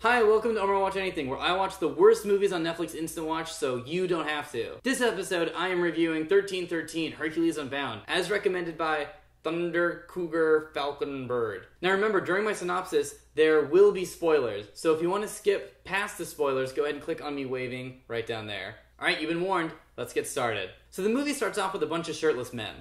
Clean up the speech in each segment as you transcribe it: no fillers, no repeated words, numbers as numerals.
Hi, welcome to Omar Will Watch Anything, where I watch the worst movies on Netflix Instant Watch so you don't have to. This episode, I am reviewing 1313, Hercules Unbound, as recommended by Thunder Cougar Falcon Bird. Now remember, during my synopsis, there will be spoilers, so if you want to skip past the spoilers, go ahead and click on me waving right down there. Alright, you've been warned, let's get started. So the movie starts off with a bunch of shirtless men.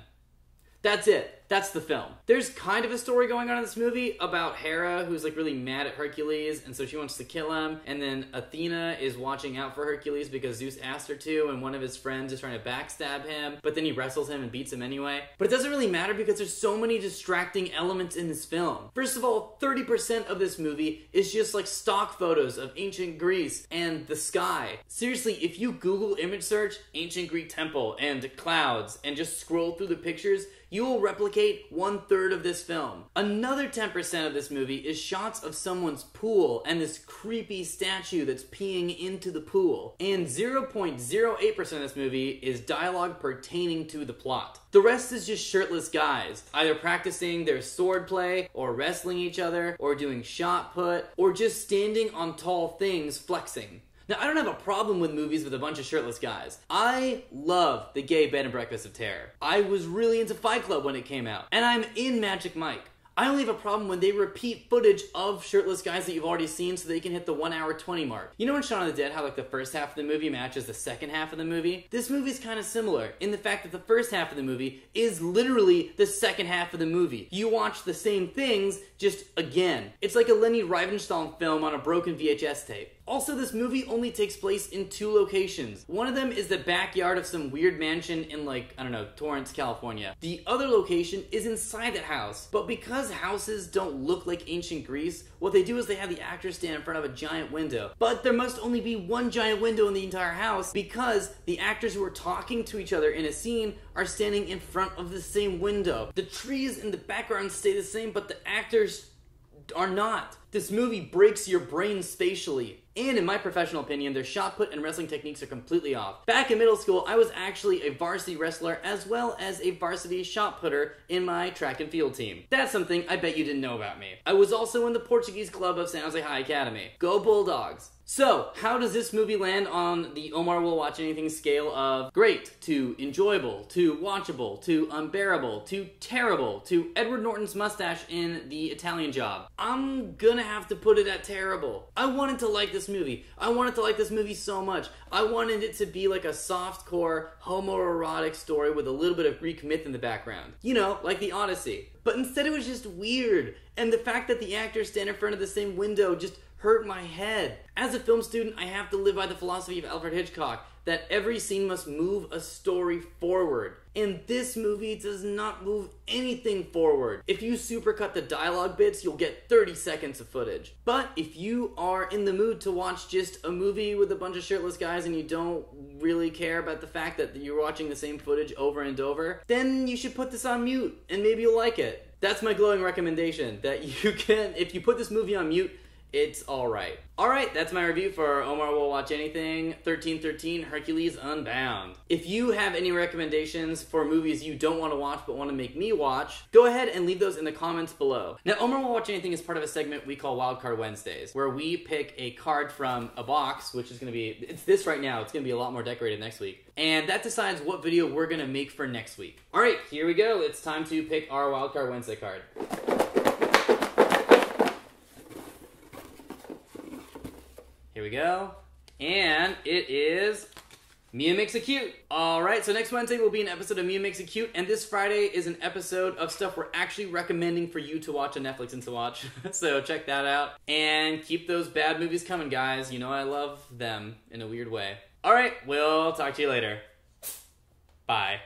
That's it. That's the film. There's kind of a story going on in this movie about Hera, who's like really mad at Hercules, and so she wants to kill him, and then Athena is watching out for Hercules because Zeus asked her to, and one of his friends is trying to backstab him, but then he wrestles him and beats him anyway. But it doesn't really matter because there's so many distracting elements in this film. First of all, 30% of this movie is just like stock photos of ancient Greece and the sky. Seriously, if you Google image search ancient Greek temple and clouds and just scroll through the pictures, you will replicate 1/3 of this film. Another 10% of this movie is shots of someone's pool and this creepy statue that's peeing into the pool. And 0.08% of this movie is dialogue pertaining to the plot. The rest is just shirtless guys, either practicing their swordplay, or wrestling each other, or doing shot put, or just standing on tall things flexing. Now, I don't have a problem with movies with a bunch of shirtless guys. I love the gay bed and breakfast of terror. I was really into Fight Club when it came out, and I'm in Magic Mike. I only have a problem when they repeat footage of shirtless guys that you've already seen so they can hit the 1 hour 20 mark. You know in Shaun of the Dead how like the first half of the movie matches the second half of the movie? This movie's kind of similar in the fact that the first half of the movie is literally the second half of the movie. You watch the same things just again. It's like a Leni Riefenstahl film on a broken VHS tape. Also, this movie only takes place in 2 locations. One of them is the backyard of some weird mansion in like, I don't know, Torrance, California. The other location is inside that house. But because houses don't look like ancient Greece, what they do is they have the actors stand in front of a giant window. But there must only be one giant window in the entire house because the actors who are talking to each other in a scene are standing in front of the same window. The trees in the background stay the same, but the actors are not. This movie breaks your brain spatially. And in my professional opinion, their shot put and wrestling techniques are completely off. Back in middle school, I was actually a varsity wrestler as well as a varsity shot putter in my track and field team. That's something I bet you didn't know about me. I was also in the Portuguese club of San Jose High Academy. Go Bulldogs! So, how does this movie land on the Omar Will Watch Anything scale of great to enjoyable to watchable to unbearable to terrible to Edward Norton's mustache in The Italian Job? I'm gonna have to put it at terrible. I wanted to like this movie. I wanted to like this movie so much. I wanted it to be like a softcore homoerotic story with a little bit of Greek myth in the background. You know, like the Odyssey. But instead it was just weird. And the fact that the actors stand in front of the same window just hurt my head. As a film student, I have to live by the philosophy of Alfred Hitchcock that every scene must move a story forward. And this movie does not move anything forward. If you supercut the dialogue bits, you'll get 30 seconds of footage. But if you are in the mood to watch just a movie with a bunch of shirtless guys and you don't really care about the fact that you're watching the same footage over and over, then you should put this on mute and maybe you'll like it. That's my glowing recommendation, that you can, if you put this movie on mute, it's alright. Alright, that's my review for Omar Will Watch Anything, 1313, Hercules Unbound. If you have any recommendations for movies you don't want to watch but want to make me watch, go ahead and leave those in the comments below. Now, Omar Will Watch Anything is part of a segment we call Wildcard Wednesdays, where we pick a card from a box, which is going to be, it's this right now, it's going to be a lot more decorated next week. And that decides what video we're going to make for next week. Alright, here we go. It's time to pick our Wildcard Wednesday card. Here we go, and it is Mia Makes It Cute. Alright, so next Wednesday will be an episode of Mia Makes It Cute, and this Friday is an episode of stuff we're actually recommending for you to watch on Netflix and to watch. So check that out, and keep those bad movies coming, guys. You know I love them in a weird way. Alright, we'll talk to you later. Bye.